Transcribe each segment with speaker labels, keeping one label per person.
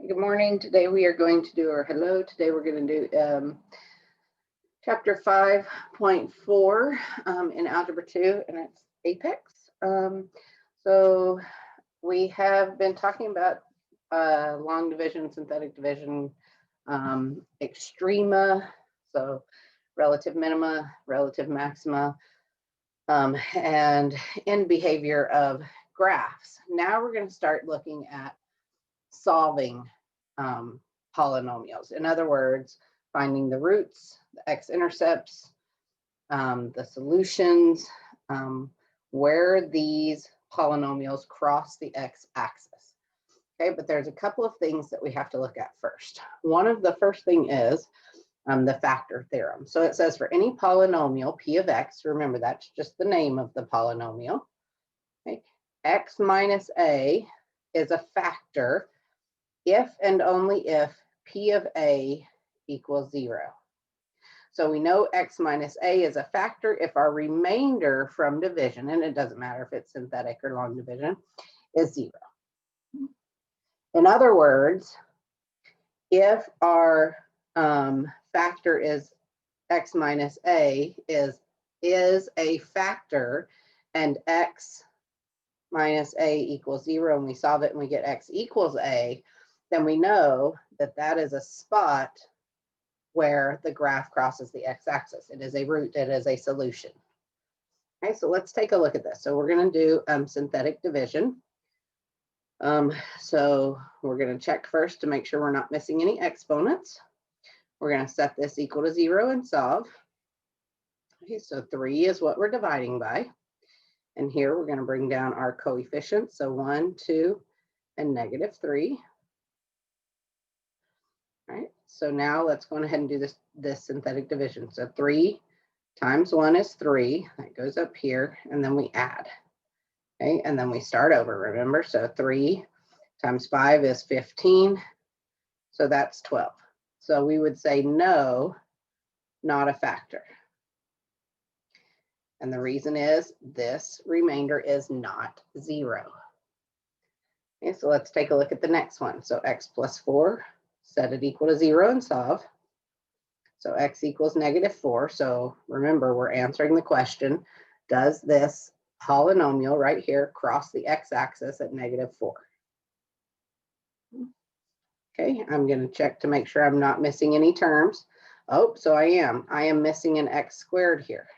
Speaker 1: Good morning. Today we are going to do, or hello, today we're going to do chapter 5.4 in Algebra 2, and it's apex. So we have been talking about long division, synthetic division, extrema, so relative minima, relative maxima, and end behavior of graphs. Now we're going to start looking at solving polynomials. In other words, finding the roots, the x-intercepts, the solutions, where these polynomials cross the x-axis. Okay, but there's a couple of things that we have to look at first. One of the first thing is the factor theorem. So it says for any polynomial p of x, remember that's just the name of the polynomial, okay, x minus a is a factor if and only if p of a equals 0. So we know x minus a is a factor if our remainder from division, and it doesn't matter if it's synthetic or long division, is 0. In other words, if our factor is x minus a is a factor and x minus a equals 0, and we solve it and we get x equals a, then we know that that is a spot where the graph crosses the x-axis. It is a root, it is a solution. Okay, so let's take a look at this. So we're going to do synthetic division. So we're going to check first to make sure we're not missing any exponents. We're going to set this equal to 0 and solve. Okay, so 3 is what we're dividing by. And here we're going to bring down our coefficients. So 1, 2, and -3. All right, so now let's go ahead and do this synthetic division. So 3 times 1 is 3. That goes up here, and then we add. Okay, and then we start over, remember? So 3 times 5 is 15. So that's 12. So we would say no, not a factor. And the reason is this remainder is not 0. Okay, so let's take a look at the next one. So x plus 4. Set it equal to 0 and solve. So x equals -4. So remember, we're answering the question, does this polynomial right here cross the x-axis at -4? Okay, I'm going to check to make sure I'm not missing any terms. Oh, so I am. I am missing an x squared here.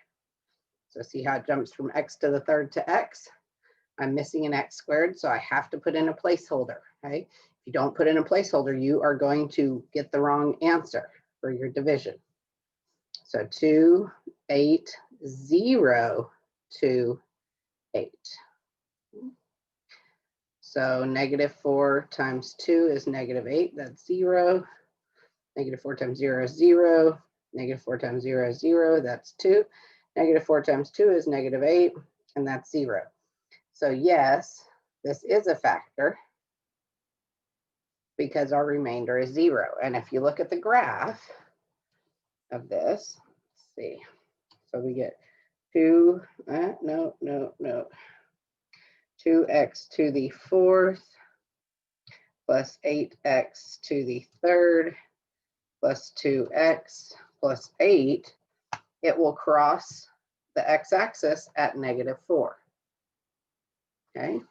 Speaker 1: So see how it jumps from x to the third to x? I'm missing an x squared, so I have to put in a placeholder. Okay. If you don't put in a placeholder, you are going to get the wrong answer for your division. So 2, 8, 0, 2, 8. So -4 times 2 is -8, that's 0. -4 times 0 is 0. -4 times 0 is 0, that's 2. -4 times 2 is -8, and that's 0. So yes, this is a factor, because our remainder is 0. And if you look at the graph of this, let's see. So we get 2x to the 4th plus 8x to the 3rd plus 2x plus 8. It will cross the x-axis at -4. Okay.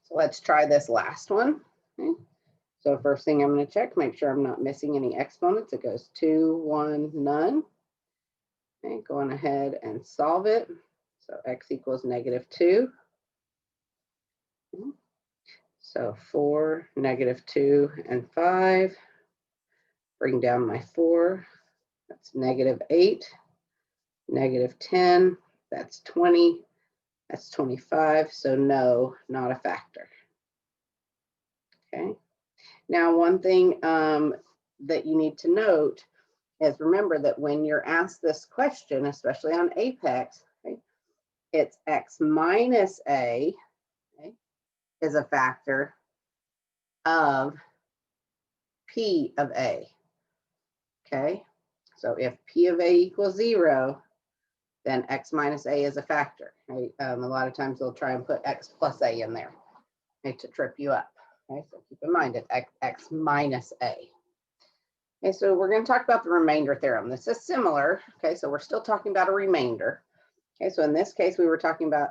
Speaker 1: So let's try this last one. Okay. So first thing I'm going to check, make sure I'm not missing any exponents. It goes 2, 1, none. Okay, going ahead and solve it. So x equals -2. Okay. So 4, -2, and 5. Bring down my 4. That's -8. -10. That's 20. That's 25. So no, not a factor. Okay. Now, one thing that you need to note is remember that when you're asked this question, especially on apex, okay, it's x minus a, okay, is a factor of p of a. Okay, so if p of a equals 0, then x minus a is a factor. Right? A lot of times they'll try and put x plus a in there, okay, to trip you up. Okay, so keep in mind it's x minus a. Okay, so we're going to talk about the remainder theorem. This is similar. Okay, so we're still talking about a remainder. Okay, so in this case, we were talking about,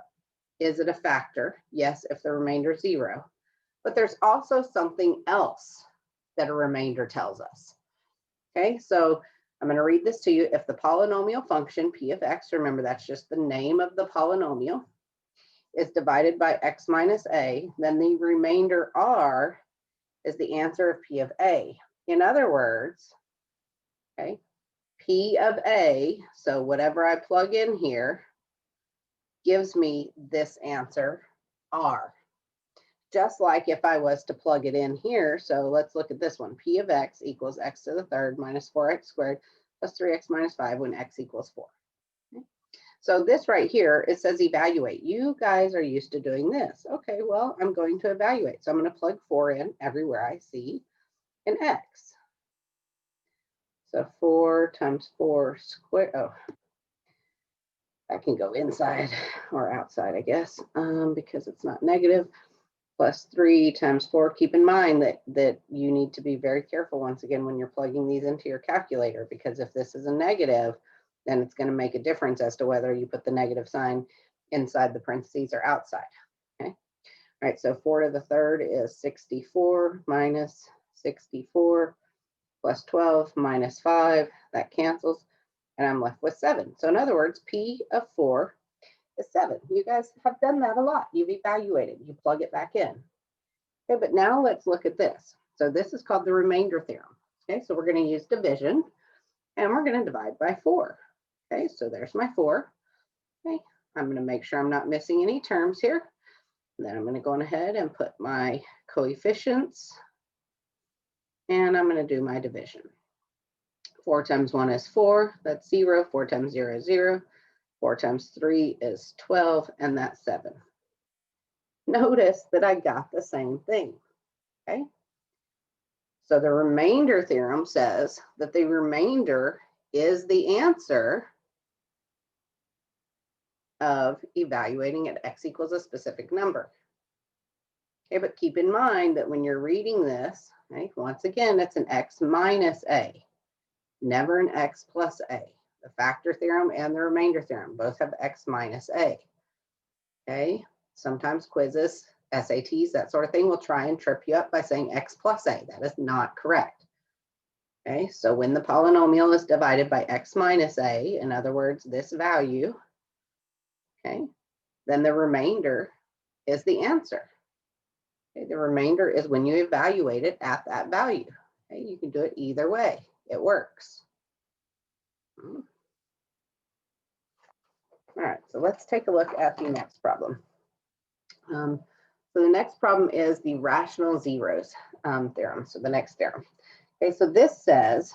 Speaker 1: is it a factor? Yes, if the remainder is 0. But there's also something else that a remainder tells us. Okay, so I'm going to read this to you. If the polynomial function p of x, remember that's just the name of the polynomial, is divided by x minus a, then the remainder r is the answer of p of a. In other words, okay, p of a, so whatever I plug in here, gives me this answer, r. Just like if I was to plug it in here, so let's look at this one. P of x equals x to the third minus 4x squared plus 3x minus 5 when x equals 4. Okay. So this right here, it says evaluate. You guys are used to doing this. Okay, well, I'm going to evaluate. So I'm going to plug 4 in everywhere I see an x. So 4 times 4 squared, oh, that can go inside or outside, I guess, because it's not negative. Plus 3 times 4. Keep in mind that you need to be very careful once again when you're plugging these into your calculator, because if this is a negative, then it's going to make a difference as to whether you put the negative sign inside the parentheses or outside. Okay. All right, so 4 to the third is 64 minus 64 plus 12 minus 5. That cancels, and I'm left with 7. So in other words, P of 4 is 7. You guys have done that a lot. You've evaluated, you plug it back in. Okay, but now let's look at this. So this is called the remainder theorem. Okay, so we're going to use division, and we're going to divide by 4. Okay, so there's my 4. Okay, I'm going to make sure I'm not missing any terms here. And then I'm going to go on ahead and put my coefficients, and I'm going to do my division. 4 times 1 is 4, that's 0. 4 times 0 is 0. 4 times 3 is 12, and that's 7. Notice that I got the same thing, okay? So the remainder theorem says that the remainder is the answer of evaluating at x equals a specific number. Okay, but keep in mind that when you're reading this, okay, once again, it's an x minus a, never an x plus a. The factor theorem and the remainder theorem both have x minus a. Okay, sometimes quizzes, SATs, that sort of thing will try and trip you up by saying x plus a. That is not correct. Okay, so when the polynomial is divided by x minus a, in other words, this value, okay, then the remainder is the answer. Okay, the remainder is when you evaluate it at that value. Okay, you can do it either way. It works. All right, so let's take a look at the next problem. So the next problem is the rational zeros theorem. So the next theorem. Okay, so this says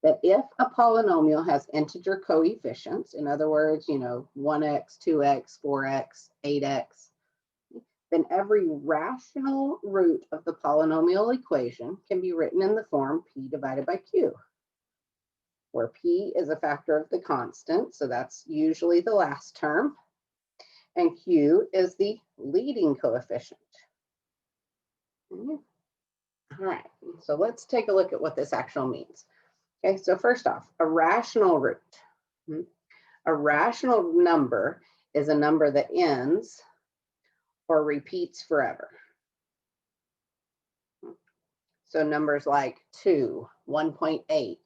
Speaker 1: that if a polynomial has integer coefficients, in other words, 1x, 2x, 4x, 8x, then every rational root of the polynomial equation can be written in the form p divided by q, where p is a factor of the constant, so that's usually the last term, and q is the leading coefficient. All right, so let's take a look at what this actually means. Okay, so first off, a rational root. A rational number is a number that ends or repeats forever. So numbers like 2, 1.8,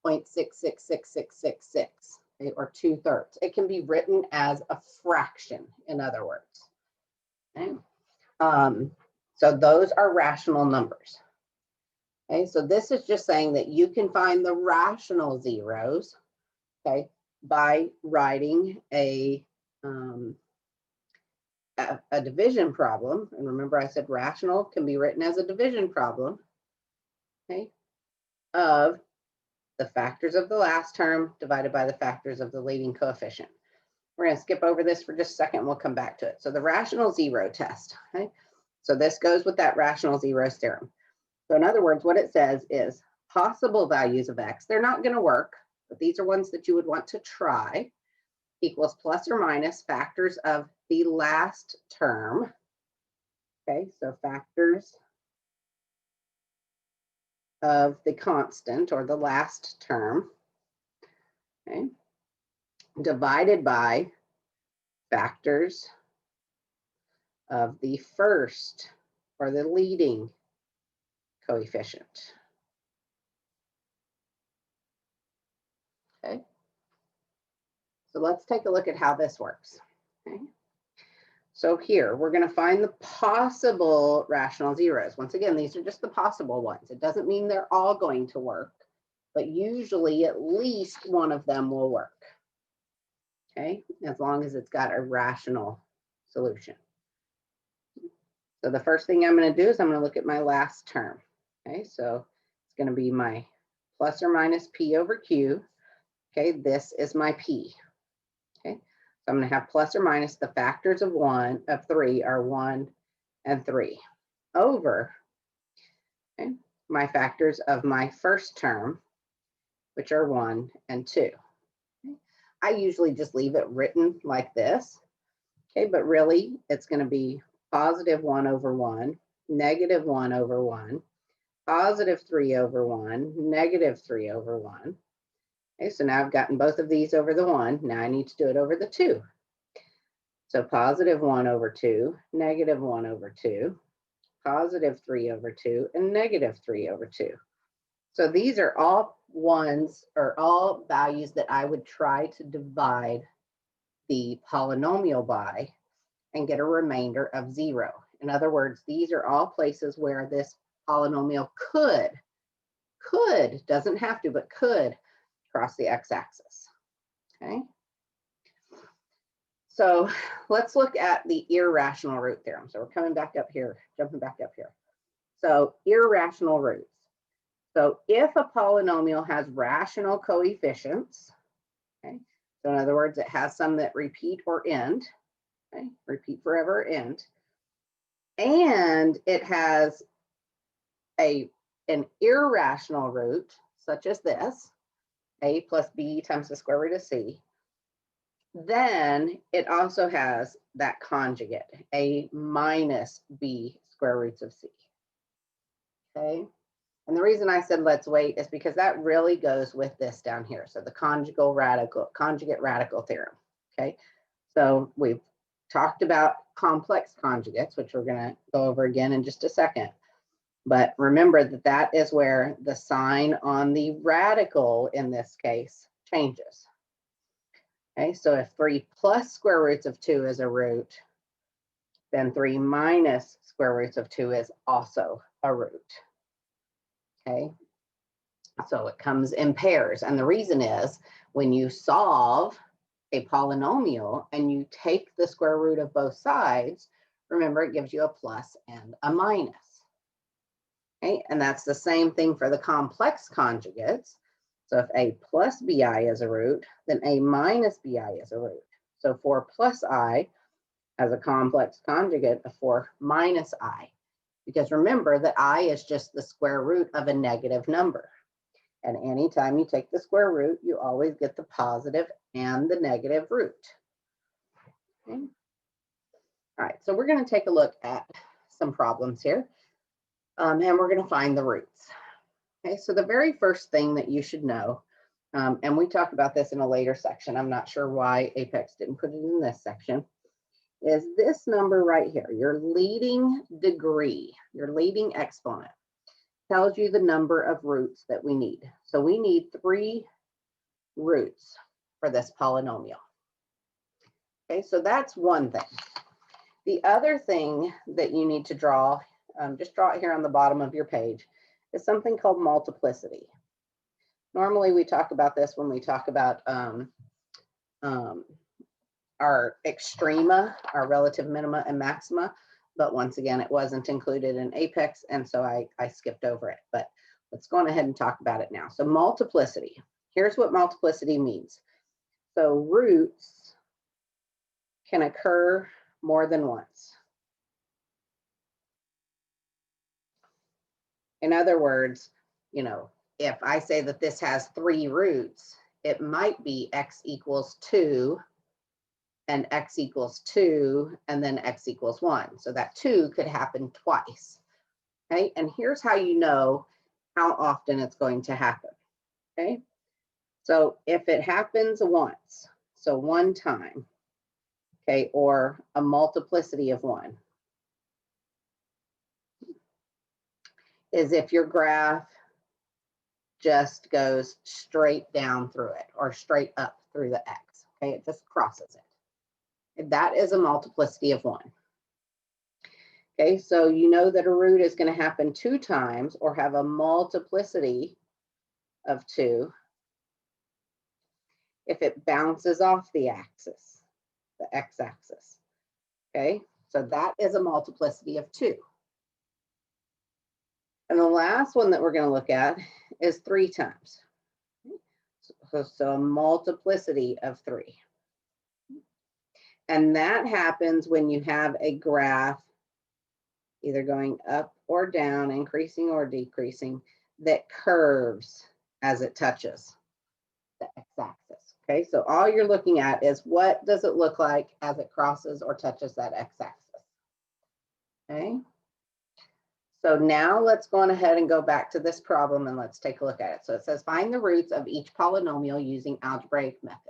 Speaker 1: 0.666666, okay, or 2/3. It can be written as a fraction, in other words. Okay? So those are rational numbers. Okay, so this is just saying that you can find the rational zeros, okay, by writing a division problem. And remember I said rational can be written as a division problem, okay, of the factors of the last term divided by the factors of the leading coefficient. We're going to skip over this for just a second. We'll come back to it. So the rational zero test, okay? So this goes with that rational zeros theorem. So in other words, what it says is possible values of x, they're not going to work, but these are ones that you would want to try, equals plus or minus factors of the last term Okay, so factors of the constant or the last term, okay, divided by factors of the first or the leading coefficient. Okay, so let's take a look at how this works. Okay. So here, we're going to find the possible rational zeros. Once again, these are just the possible ones. It doesn't mean they're all going to work, but usually at least one of them will work. Okay, as long as it's got a rational solution. So the first thing I'm going to do is I'm going to look at my last term. Okay, so it's going to be my plus or minus p over q. Okay, this is my p. Okay, so I'm going to have plus or minus the factors of 3 are 1 and 3 over, okay, my factors of my first term, which are 1 and 2. Okay. I usually just leave it written like this. Okay, but really it's going to be positive 1 over 1, negative 1 over 1, positive 3 over 1, negative 3 over 1. Okay, so now I've gotten both of these over the 1. Now I need to do it over the 2. So positive 1 over 2, negative 1 over 2, positive 3 over 2, and negative 3 over 2. So these are all ones or all values that I would try to divide the polynomial by and get a remainder of 0. In other words, these are all places where this polynomial could, doesn't have to, but could cross the x-axis. Okay. So let's look at the irrational root theorem. So we're coming back up here, jumping back up here. So irrational roots. So if a polynomial has rational coefficients, okay, so in other words, it has some that repeat or end, okay, repeat forever, end, and it has an irrational root, such as this, a plus b times the square root of c, then it also has that conjugate, a minus b square roots of c. Okay, and the reason I said let's wait is because that really goes with this down here. So the conjugate radical theorem. Okay, so we've talked about complex conjugates, which we're going to go over again in just a second. But remember that that is where the sign on the radical in this case changes. Okay, so if 3 plus square roots of 2 is a root, then 3 minus square roots of 2 is also a root. Okay, so it comes in pairs. And the reason is when you solve a polynomial and you take the square root of both sides, remember it gives you a plus and a minus. Okay, and that's the same thing for the complex conjugates. So if a plus bi is a root, then a minus bi is a root. So 4 plus I has a complex conjugate of 4 minus I. Because remember that I is just the square root of a negative number. And anytime you take the square root, you always get the positive and the negative root. Okay. All right, so we're going to take a look at some problems here. And we're going to find the roots. Okay, so the very first thing that you should know, and we talk about this in a later section, I'm not sure why Apex didn't put it in this section, is this number right here, your leading degree, your leading exponent, tells you the number of roots that we need. So we need 3 roots for this polynomial. Okay, so that's one thing. The other thing that you need to draw, just draw it here on the bottom of your page, is something called multiplicity. Normally we talk about this when we talk about our extrema, our relative minima and maxima, but once again, it wasn't included in Apex, and so I skipped over it, but let's go on ahead and talk about it now. So multiplicity, here's what multiplicity means. So roots can occur more than once. In other words, you know, if I say that this has 3 roots, it might be x equals 2 and x equals 2, and then x equals 1. So that 2 could happen twice. Okay, and here's how you know how often it's going to happen. Okay, so if it happens once, so one time, okay, or a multiplicity of 1, is if your graph just goes straight down through it or straight up through the x. Okay, it just crosses it. That is a multiplicity of 1. Okay, so you know that a root is going to happen 2 times or have a multiplicity of 2 if it bounces off the axis, the x-axis. Okay, so that is a multiplicity of 2. And the last one that we're going to look at is 3 times. So a multiplicity of 3. And that happens when you have a graph either going up or down, increasing or decreasing, that curves as it touches the x-axis. Okay, so all you're looking at is what does it look like as it crosses or touches that x-axis. Okay, so now let's go on ahead and go back to this problem and let's take a look at it. So it says find the roots of each polynomial using algebraic methods.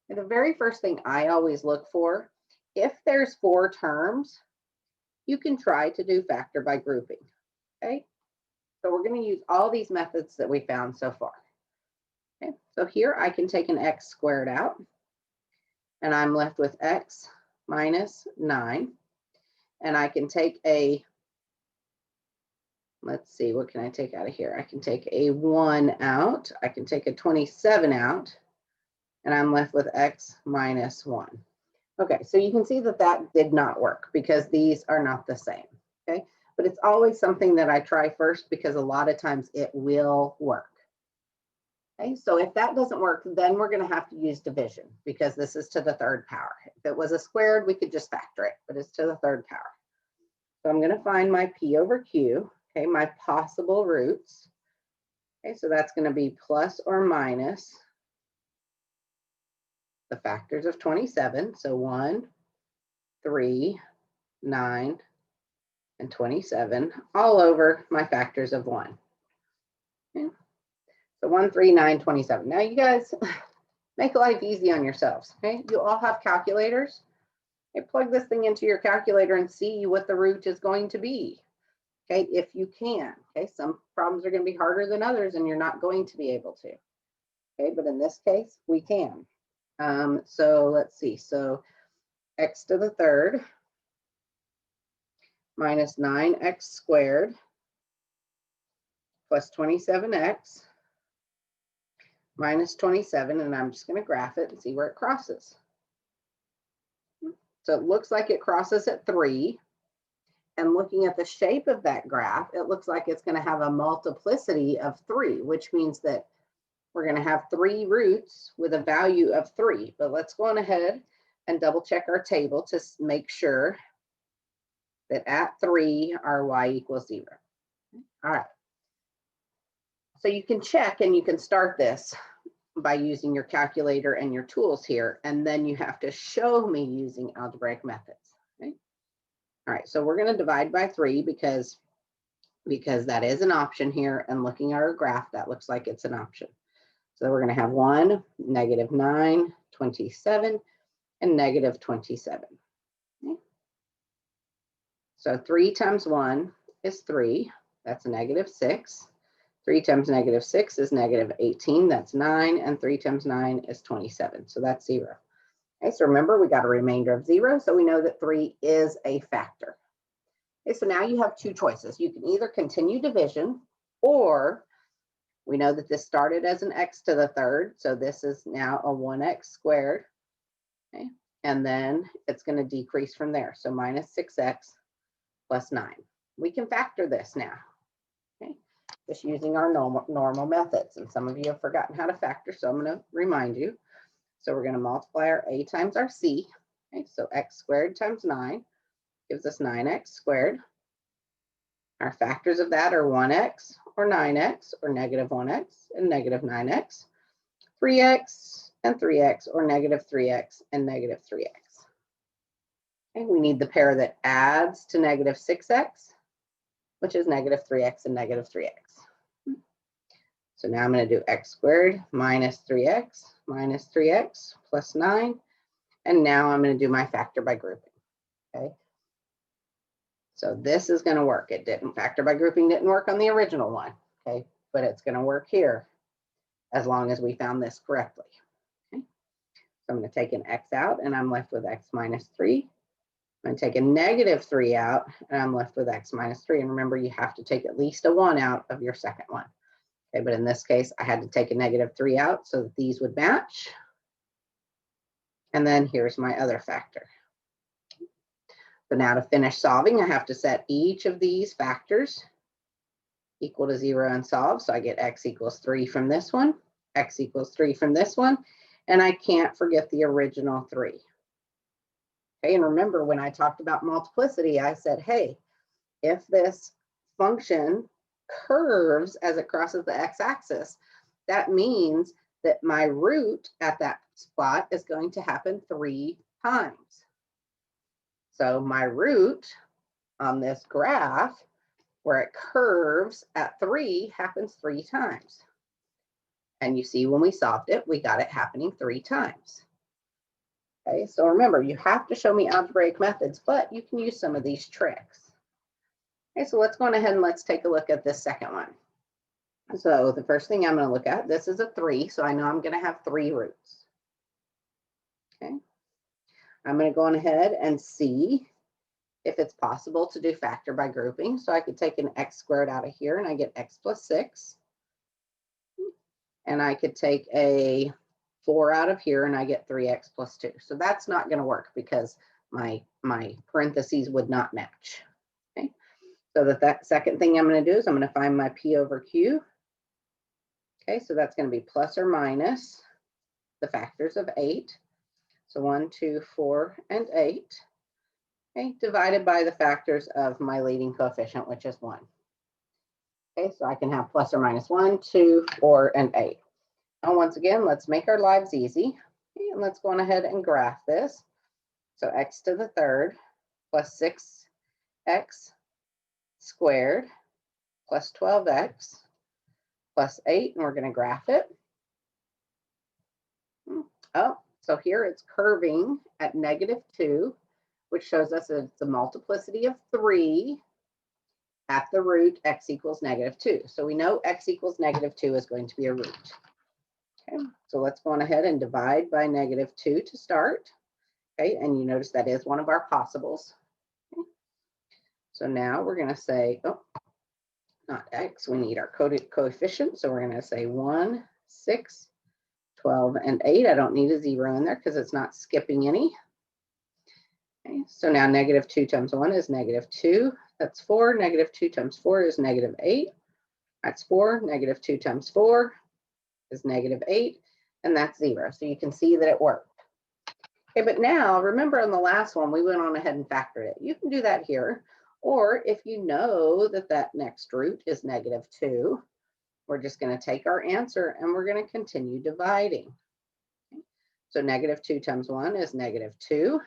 Speaker 1: And the very first thing I always look for, if there's 4 terms, you can try to do factor by grouping. Okay, so we're going to use all these methods that we found so far. Okay, so here I can take an x squared out, and I'm left with x minus 9. And I can take a, let's see, what can I take out of here? I can take a 1 out. I can take a 27 out, and I'm left with x minus 1. Okay, so you can see that that did not work because these are not the same. Okay, but it's always something that I try first because a lot of times it will work. Okay, so if that doesn't work, then we're going to have to use division because this is to the 3rd power. If it was a squared, we could just factor it, but it's to the 3rd power. So I'm going to find my p over q, okay, my possible roots. Okay, so that's going to be plus or minus the factors of 27. So 1, 3, 9, and 27 all over my factors of 1. Okay. So 1, 3, 9, 27. Now you guys make life easy on yourselves. Okay, you all have calculators. Okay, plug this thing into your calculator and see what the root is going to be. Okay, if you can. Okay, some problems are going to be harder than others and you're not going to be able to. Okay, but in this case, we can. So let's see. So x to the 3rd minus 9x squared plus 27x minus 27, and I'm just going to graph it and see where it crosses. So it looks like it crosses at 3. And looking at the shape of that graph, it looks like it's going to have a multiplicity of 3, which means that we're going to have 3 roots with a value of 3. But let's go on ahead and double check our table to make sure that at 3, our y equals 0. All right. So you can check and you can start this by using your calculator and your tools here, and then you have to show me using algebraic methods. Okay? All right, so we're going to divide by 3 because that is an option here, and looking at our graph, that looks like it's an option. So we're going to have 1, negative 9, 27, and negative 27. Okay? So 3 times 1 is 3. That's a negative 6. 3 times negative 6 is negative 18. That's 9. And 3 times 9 is 27. So that's 0. Okay, so remember, we got a remainder of 0. So we know that 3 is a factor. Okay, so now you have 2 choices. You can either continue division, or we know that this started as an x to the 3rd. So this is now a 1x squared. Okay, and then it's going to decrease from there. So minus 6x plus 9. We can factor this now. Okay, just using our normal methods. And some of you have forgotten how to factor, so I'm going to remind you. So we're going to multiply our a times our c. Okay, so x squared times 9 gives us 9x squared. Our factors of that are 1x or 9x or negative 1x and negative 9x. 3x and 3x, or negative 3x and negative 3x. And we need the pair that adds to negative 6x, which is negative 3x and negative 3x. So now I'm going to do x squared minus 3x plus 9. And now I'm going to do my factor by grouping. Okay. So this is going to work. It didn't, factor by grouping didn't work on the original one. Okay. But it's going to work here as long as we found this correctly. Okay. So I'm going to take an x out and I'm left with x minus 3. I'm going to take a negative 3 out and I'm left with x minus 3. And remember, you have to take at least a 1 out of your second one. Okay, but in this case, I had to take a negative 3 out so that these would match. And then here's my other factor. So now to finish solving, I have to set each of these factors equal to 0 and solve. So I get x equals 3 from this one, x equals 3 from this one, and I can't forget the original 3. Okay, and remember when I talked about multiplicity, I said, hey, if this function curves as it crosses the x-axis, that means that my root at that spot is going to happen 3 times. So my root on this graph, where it curves at 3, happens 3 times. And you see when we solved it, we got it happening 3 times. Okay, so remember, you have to show me algebraic methods, but you can use some of these tricks. Okay, so let's go on ahead and let's take a look at this second one. So the first thing I'm going to look at, this is a 3, so I know I'm going to have 3 roots. Okay, I'm going to go on ahead and see if it's possible to do factor by grouping. So I could take an x squared out of here and I get x plus 6. And I could take a 4 out of here and I get 3x plus 2. So that's not going to work because my parentheses would not match. Okay, so that second thing I'm going to do is I'm going to find my p over q. Okay, so that's going to be plus or minus the factors of 8. So 1, 2, 4, and 8. Okay, divided by the factors of my leading coefficient, which is 1. Okay, so I can have plus or minus 1, 2, 4, and 8. Now, once again, let's make our lives easy. Okay, and let's go on ahead and graph this. So x to the third plus 6x squared plus 12x plus 8, and we're going to graph it. Oh, so here it's curving at -2, which shows us that it's a multiplicity of 3 at the root x equals -2. So we know x equals -2 is going to be a root. Okay, so let's go on ahead and divide by -2 to start. Okay, and you notice that is one of our possibles. Okay. So now we're going to say, oh, not x, we need our coded coefficient. So we're going to say 1, 6, 12, and 8. I don't need a 0 in there because it's not skipping any. Okay, so now -2 times 1 is -2. That's 4. -2 times 4 is -8. That's 4. -2 times 4 is -8. And that's 0. So you can see that it worked. Okay, but now remember on the last one, we went on ahead and factored it. You can do that here. Or if you know that that next root is -2, we're just going to take our answer and we're going to continue dividing. Okay. So -2 times 1 is -2.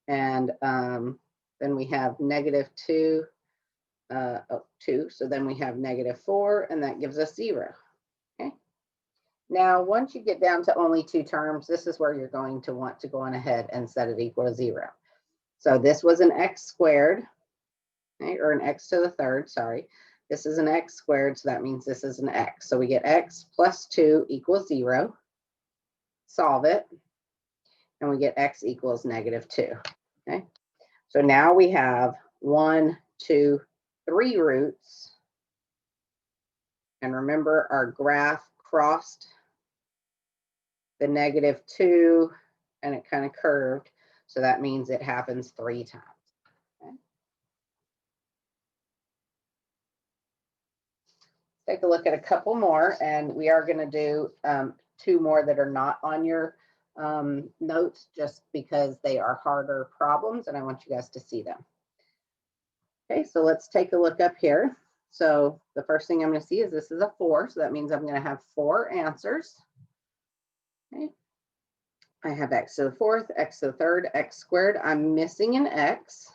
Speaker 1: And then we have -2, 2. So then we have -4, and that gives us 0. Okay. Now, once you get down to only 2 terms, this is where you're going to want to go on ahead and set it equal to 0. So this was an x squared, okay, or an x to the third, sorry. This is an x squared, so that means this is an x. So we get x plus 2 equals 0. Solve it, and we get x equals -2. Okay. So now we have 1, 2, 3 roots. And remember, our graph crossed the -2 and it kind of curved. So that means it happens 3 times. Okay. Take a look at a couple more, and we are going to do 2 more that are not on your notes just because they are harder problems and I want you guys to see them. Okay, so let's take a look up here. So the first thing I'm going to see is this is a 4, so that means I'm going to have 4 answers. Okay. I have x to the fourth, x to the third, x squared. I'm missing an x.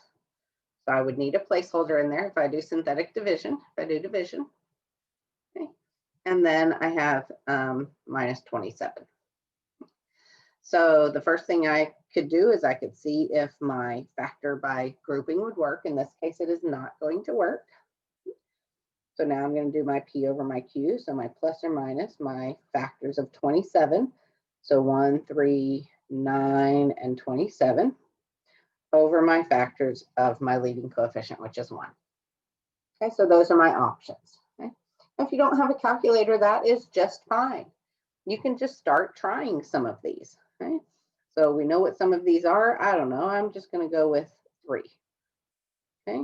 Speaker 1: So I would need a placeholder in there if I do synthetic division, if I do division. Okay. And then I have minus 27. So the first thing I could do is I could see if my factor by grouping would work. In this case, it is not going to work. So now I'm going to do my P over my Q. So my plus or minus my factors of 27. So 1, 3, 9, and 27 over my factors of my leading coefficient, which is 1. Okay, so those are my options. Okay? If you don't have a calculator, that is just fine. You can just start trying some of these. Okay? So we know what some of these are. I don't know. I'm just going to go with 3. Okay.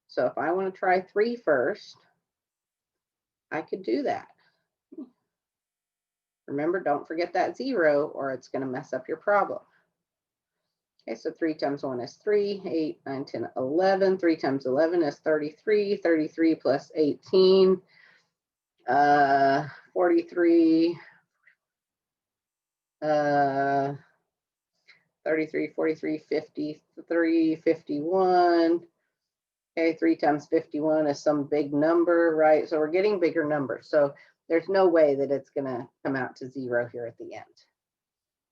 Speaker 1: So if I want to try 3 first, I could do that. Remember, don't forget that 0 or it's going to mess up your problem. Okay, so 3 times 1 is 3, 8, 9, 10, 11. 3 times 11 is 33. 33 plus 18, 43, 33, 43, 53, 51. Okay, 3 times 51 is some big number, right? So we're getting bigger numbers. So there's no way that it's going to come out to 0 here at the end.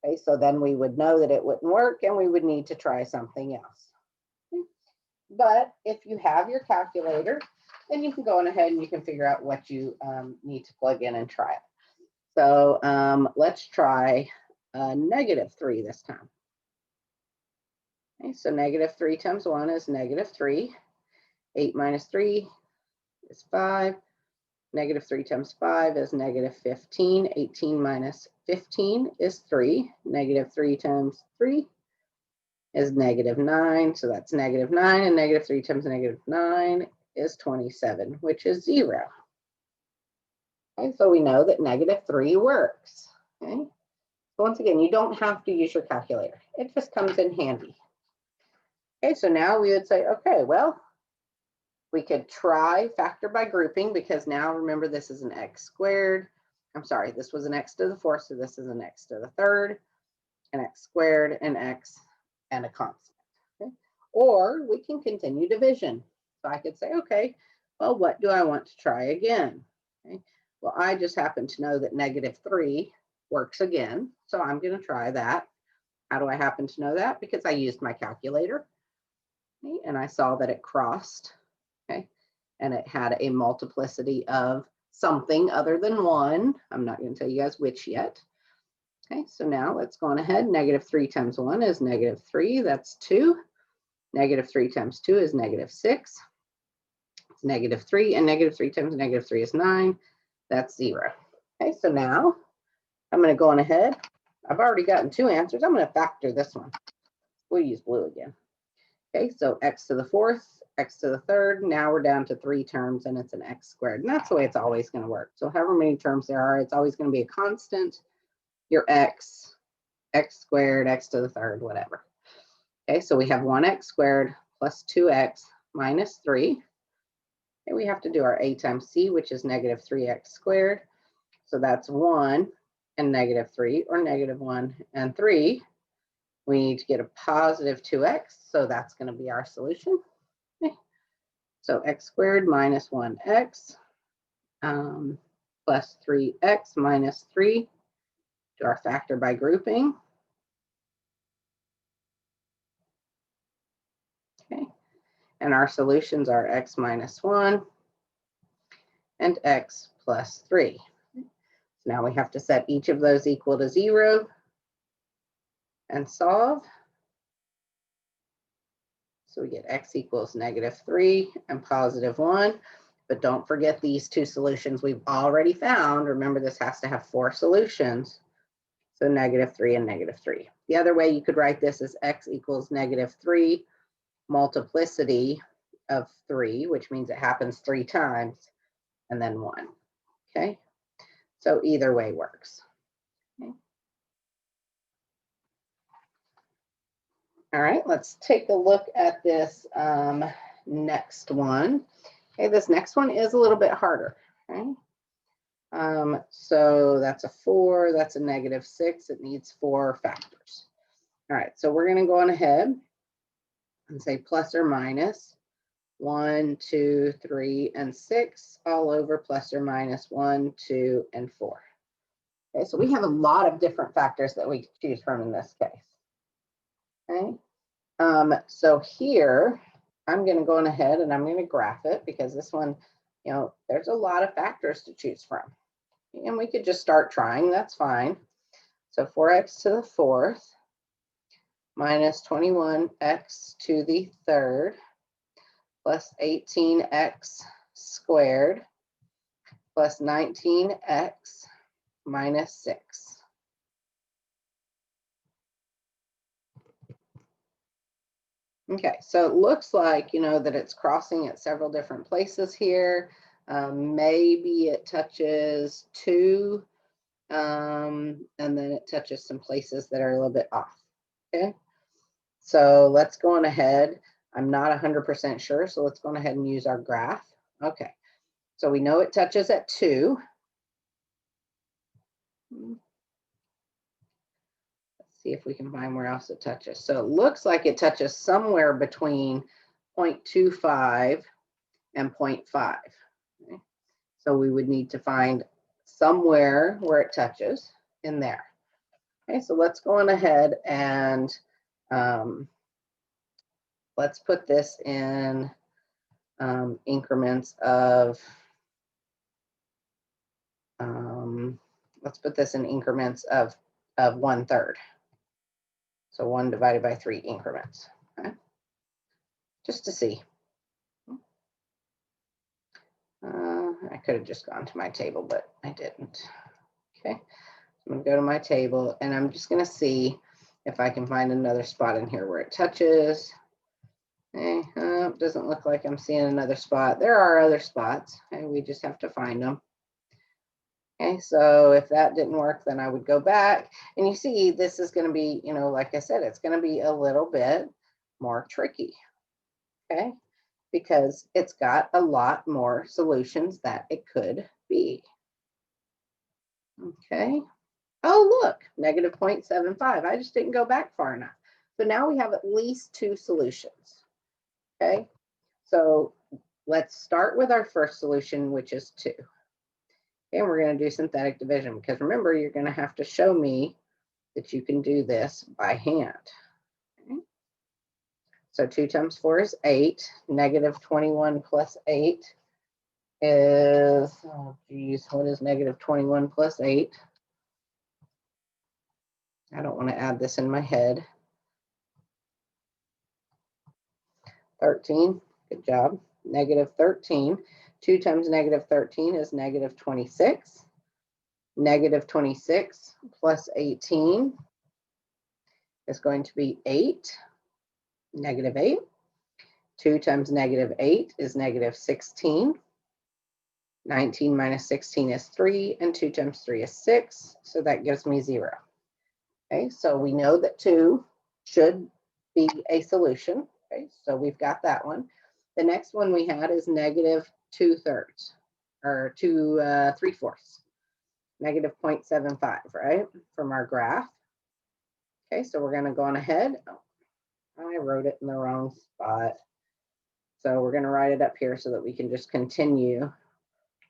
Speaker 1: Okay, so then we would know that it wouldn't work and we would need to try something else. But if you have your calculator, then you can go on ahead and you can figure out what you need to plug in and try it. So let's try -3 this time. Okay, so -3 times 1 is -3. 8 minus 3 is 5. -3 times 5 is -15. 18 minus 15 is 3. -3 times 3 is -9. So that's -9. And -3 times -9 is 27, which is 0. Okay, so we know that -3 works. Okay. So once again, you don't have to use your calculator. It just comes in handy. Okay, so now we would say, okay, well, we could try factor by grouping because now remember this is an x squared. I'm sorry, this was an x to the fourth, so this is an x to the third, an x squared, an x, and a constant. Okay? Or we can continue division. So I could say, okay, well, what do I want to try again? Okay? Well, I just happen to know that -3 works again, so I'm going to try that. How do I happen to know that? Because I used my calculator, okay? And I saw that it crossed. Okay, and it had a multiplicity of something other than 1. I'm not going to tell you guys which yet. Okay, so now let's go on ahead. -3 times 1 is -3. That's 2. -3 times 2 is -6. It's -3, and -3 times -3 is 9. That's 0. Okay, so now I'm going to go on ahead. I've already gotten 2 answers. I'm going to factor this one. We'll use blue again. Okay, so x to the fourth, x to the third. Now we're down to 3 terms and it's an x squared. And that's the way it's always going to work. So however many terms there are, it's always going to be a constant. Your x, x squared, x to the third, whatever. Okay, so we have 1x squared plus 2x minus 3. And we have to do our a times c, which is -3x squared. So that's 1 and -3, or -1 and 3. We need to get a positive 2x, so that's going to be our solution. Okay. So x squared minus 1x plus 3x minus 3. Do our factor by grouping. Okay. And our solutions are x minus 1 and x plus 3. So now we have to set each of those equal to 0 and solve. So we get x equals -3 and positive 1. But don't forget these 2 solutions we've already found. Remember, this has to have 4 solutions. So -3 and -3. The other way you could write this is x equals -3 multiplicity of 3, which means it happens 3 times, and then 1. Okay, so either way works. Okay. All right, let's take a look at this next one. Okay, this next one is a little bit harder. Okay. So that's a 4, that's a -6. It needs 4 factors. All right, so we're going to go on ahead and say plus or minus 1, 2, 3, and 6 all over plus or minus 1, 2, and 4. Okay, so we have a lot of different factors that we can choose from in this case. Okay, so here I'm going to go on ahead and I'm going to graph it because this one, there's a lot of factors to choose from. And we could just start trying, that's fine. So 4x to the 4th minus 21x to the 3rd plus 18x squared plus 19x minus 6. Okay, so it looks like, that it's crossing at several different places here. Maybe it touches 2, and then it touches some places that are a little bit off. Okay, so let's go on ahead. I'm not 100% sure, so let's go on ahead and use our graph. Okay, so we know it touches at 2. Let's see if we can find where else it touches. So it looks like it touches somewhere between 0.25 and 0.5. Okay, so we would need to find somewhere where it touches in there. Okay, so let's go on ahead and let's put this in increments of, let's put this in increments of 1/3. So 1 divided by 3 increments, okay? Just to see. I could have just gone to my table, but I didn't. Okay, I'm gonna go to my table and I'm just gonna see if I can find another spot in here where it touches. Doesn't look like I'm seeing another spot. There are other spots, and we just have to find them. Okay, so if that didn't work, then I would go back. And you see, this is going to be, like I said, it's going to be a little bit more tricky. Okay, because it's got a lot more solutions that it could be. Okay. Oh, look, negative 0.75. I just didn't go back far enough. So now we have at least 2 solutions. Okay, so let's start with our first solution, which is 2. And we're going to do synthetic division because remember, you're going to have to show me that you can do this by hand. Okay. So 2 times 4 is 8. Negative 21 plus 8 is, oh geez, what is negative 21 plus 8? I don't want to add this in my head. 13, good job. Negative 13. 2 times negative 13 is negative 26. Negative 26 plus 18 is going to be 8. Negative 8. 2 times negative 8 is negative 16. 19 minus 16 is 3, and 2 times 3 is 6, so that gives me 0. Okay, so we know that 2 should be a solution. Okay, so we've got that one. The next one we had is negative 2/3, or 3/4, negative 0.75, right, from our graph. Okay, so we're going to go on ahead. Oh, I wrote it in the wrong spot. So we're going to write it up here so that we can just continue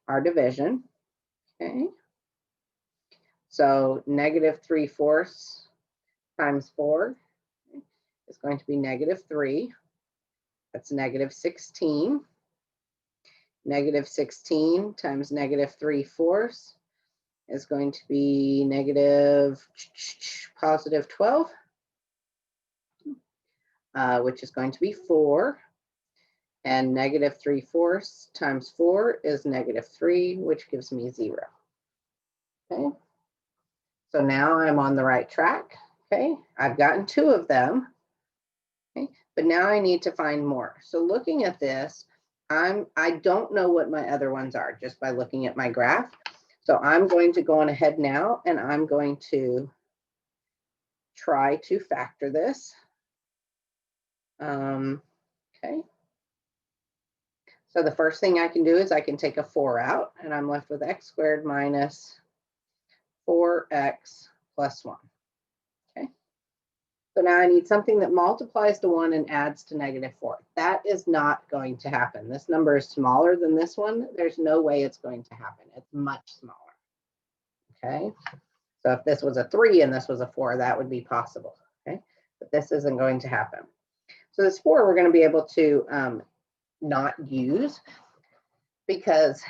Speaker 1: our division. Okay. So negative 3/4 times 4 is going to be negative 3. That's negative 16. Negative 16 times negative 3/4 is going to be negative positive 12, which is going to be 4. And negative 3/4 times 4 is negative 3, which gives me 0. Okay. So now I'm on the right track. Okay. I've gotten 2 of them. Okay. But now I need to find more. So looking at this, I don't know what my other ones are just by looking at my graph. So I'm going to go on ahead now and I'm going to try to factor this. Okay. So the first thing I can do is I can take a 4 out, and I'm left with x squared minus 4x plus 1. Okay. So now I need something that multiplies to 1 and adds to -4. That is not going to happen. This number is smaller than this one. There's no way it's going to happen. It's much smaller. Okay. So if this was a 3 and this was a 4, that would be possible. Okay. But this isn't going to happen. So this 4 we're going to be able to not use, because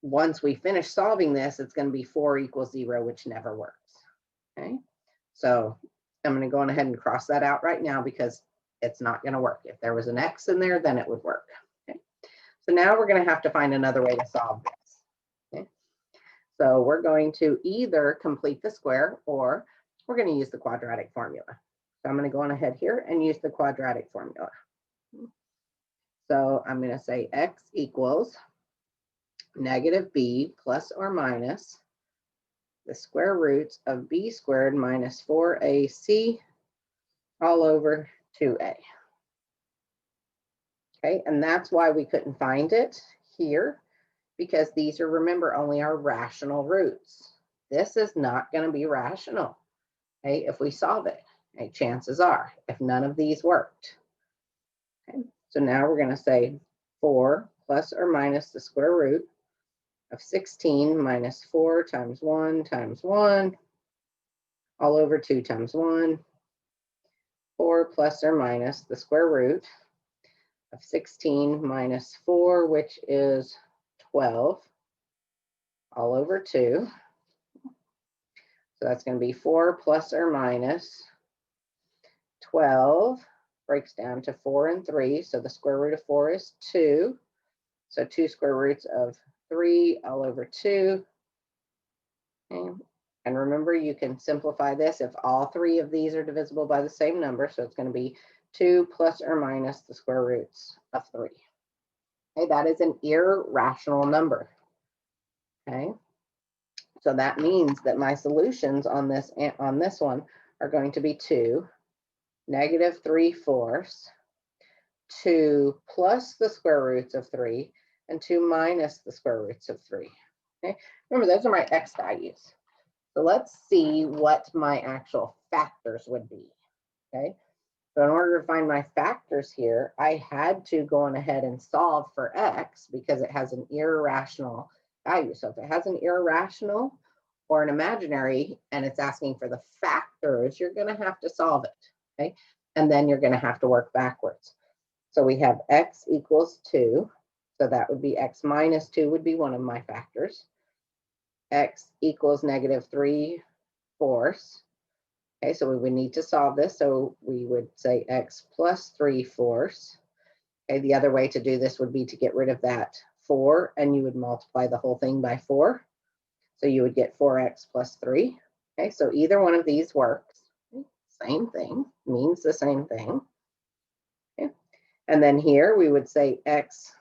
Speaker 1: once we finish solving this, it's going to be 4 equals 0, which never works. Okay. So I'm going to go on ahead and cross that out right now because it's not going to work. If there was an x in there, then it would work. Okay. So now we're going to have to find another way to solve this. Okay. So we're going to either complete the square or we're going to use the quadratic formula. So I'm going to go on ahead here and use the quadratic formula. So I'm going to say x equals negative b plus or minus the square roots of b squared minus 4ac all over 2a. Okay, and that's why we couldn't find it here, because these are, remember, only our rational roots. This is not going to be rational, okay, if we solve it. Okay, chances are, if none of these worked. Okay, so now we're going to say 4 plus or minus the square root of 16 minus 4 times 1 times 1 all over 2 times 1. 4 plus or minus the square root of 16 minus 4, which is 12, all over 2. So that's going to be 4 plus or minus 12 breaks down to 4 and 3. So the square root of 4 is 2. So 2 square roots of 3 all over 2. Okay. And remember, you can simplify this if all 3 of these are divisible by the same number. So it's going to be 2 plus or minus the square roots of 3. Okay, that is an irrational number. Okay, so that means that my solutions on this one are going to be 2, negative 3/4, 2 plus the square roots of 3, and 2 minus the square roots of 3. Okay, remember, those are my x values. So let's see what my actual factors would be. Okay, so in order to find my factors here, I had to go on ahead and solve for x because it has an irrational value. So if it has an irrational or an imaginary and it's asking for the factors, you're going to have to solve it. Okay, and then you're going to have to work backwards. So we have x equals 2. So that would be x minus 2 would be one of my factors. X equals negative 3/4. Okay, so we would need to solve this. So we would say x plus 3/4. Okay, the other way to do this would be to get rid of that 4, and you would multiply the whole thing by 4. So you would get 4x plus 3. Okay, so either one of these works. Same thing, means the same thing. Okay, and then here we would say x,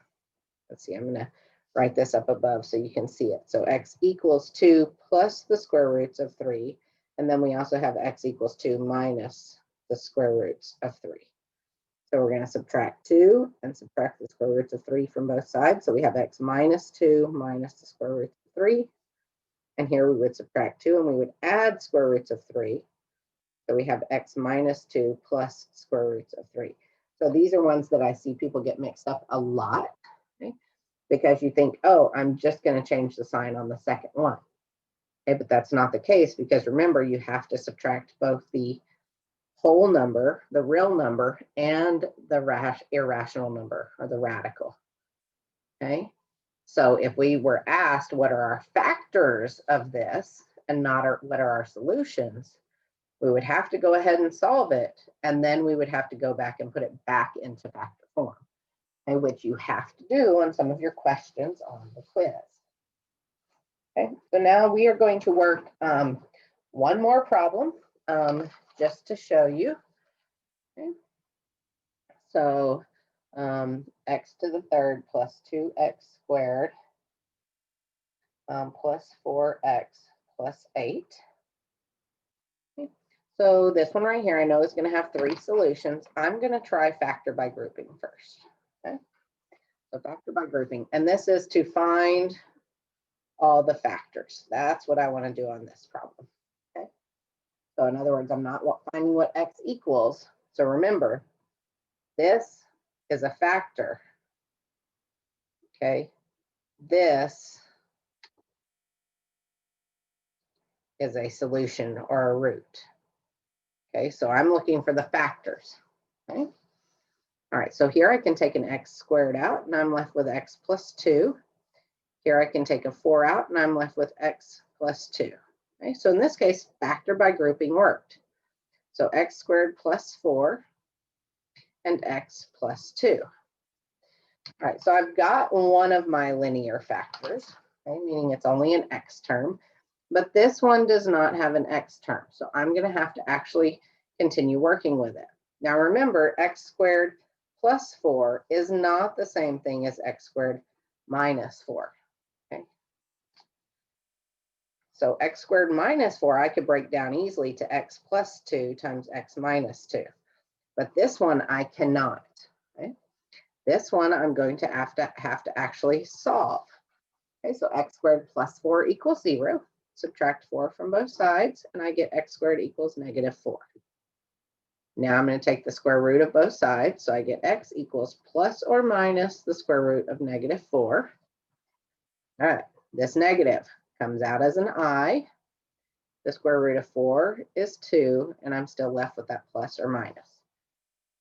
Speaker 1: let's see, I'm going to write this up above so you can see it. So x equals 2 plus the square roots of 3. And then we also have x equals 2 minus the square roots of 3. So we're going to subtract 2 and subtract the square roots of 3 from both sides. So we have x minus 2 minus the square root of 3. And here we would subtract 2 and we would add square roots of 3. So we have x minus 2 plus square roots of 3. So these are ones that I see people get mixed up a lot. Okay? Because you think, oh, I'm just going to change the sign on the second one. Okay, but that's not the case, because remember, you have to subtract both the whole number, the real number, and the irrational number, or the radical. Okay, so if we were asked what are our factors of this and not what are our solutions, we would have to go ahead and solve it, and then we would have to go back and put it back into factor form. Which you have to do on some of your questions on the quiz. Okay, so now we are going to work one more problem just to show you. Okay. So x to the third plus 2x squared plus 4x plus 8. Okay. So this one right here, I know is going to have 3 solutions. I'm going to try factor by grouping first. Okay. So factor by grouping. And this is to find all the factors. That's what I want to do on this problem. Okay. So in other words, I'm not finding what x equals. So remember, this is a factor. Okay. This is a solution or a root. Okay, so I'm looking for the factors. Okay. All right, so here I can take an x squared out and I'm left with x plus 2. Here I can take a 4 out and I'm left with x plus 2. Okay, so in this case, factor by grouping worked. So x squared plus 4 and x plus 2. All right, so I've got one of my linear factors, okay, meaning it's only an x term, but this one does not have an x term. So I'm going to have to actually continue working with it. Now remember, x squared plus 4 is not the same thing as x squared minus 4. Okay. So x squared minus 4, I could break down easily to x plus 2 times x minus 2. But this one I cannot. Okay. This one I'm going to have to actually solve. Okay, so x squared plus 4 equals 0. Subtract 4 from both sides, and I get x squared equals negative 4. Now I'm going to take the square root of both sides, so I get x equals plus or minus the square root of negative 4. All right, this negative comes out as an I. The square root of 4 is 2, and I'm still left with that plus or minus.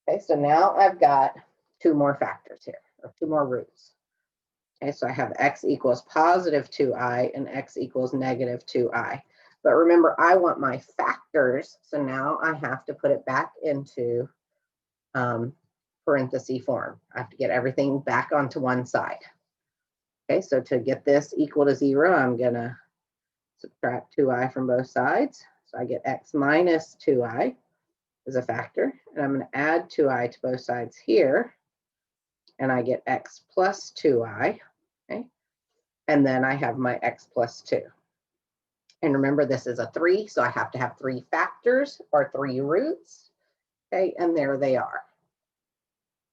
Speaker 1: Okay, so now I've got 2 more factors here, or 2 more roots. Okay, so I have x equals positive 2i and x equals negative 2i. But remember, I want my factors, so now I have to put it back into parenthesis form. I have to get everything back onto one side. Okay, so to get this equal to 0, I'm going to subtract 2i from both sides. So I get x minus 2i as a factor, and I'm going to add 2i to both sides here, and I get x plus 2i. Okay, and then I have my x plus 2. And remember, this is a 3, so I have to have 3 factors or 3 roots. Okay, and there they are.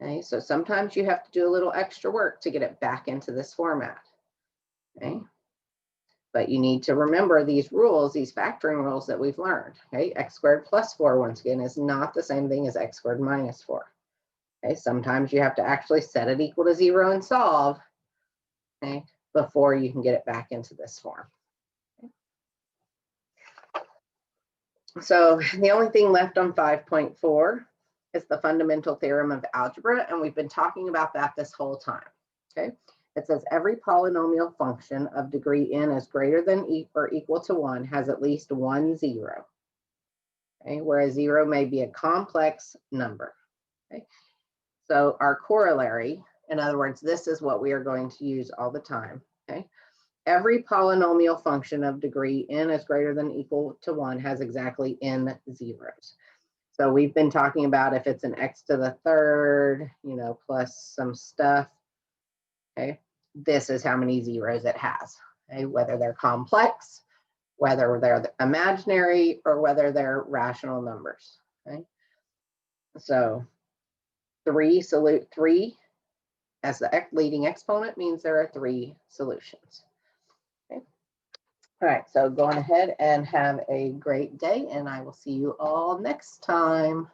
Speaker 1: Okay, so sometimes you have to do a little extra work to get it back into this format. Okay, but you need to remember these rules, these factoring rules that we've learned. Okay, x squared plus 4, once again, is not the same thing as x squared minus 4. Okay, sometimes you have to actually set it equal to 0 and solve, okay, before you can get it back into this form. So the only thing left on 5.4 is the fundamental theorem of algebra, and we've been talking about that this whole time. Okay, it says every polynomial function of degree n is greater than or equal to 1 has at least one 0. Okay, where a 0 may be a complex number. Okay, so our corollary, in other words, this is what we are going to use all the time. Okay, every polynomial function of degree n is greater than equal to 1 has exactly n zeros. So we've been talking about if it's an x to the third, you know, plus some stuff, okay, this is how many zeros it has, okay, whether they're complex, whether they're imaginary, or whether they're rational numbers, okay. So 3 as the leading exponent means there are 3 solutions. All right, so go on ahead and have a great day, and I will see you all next time.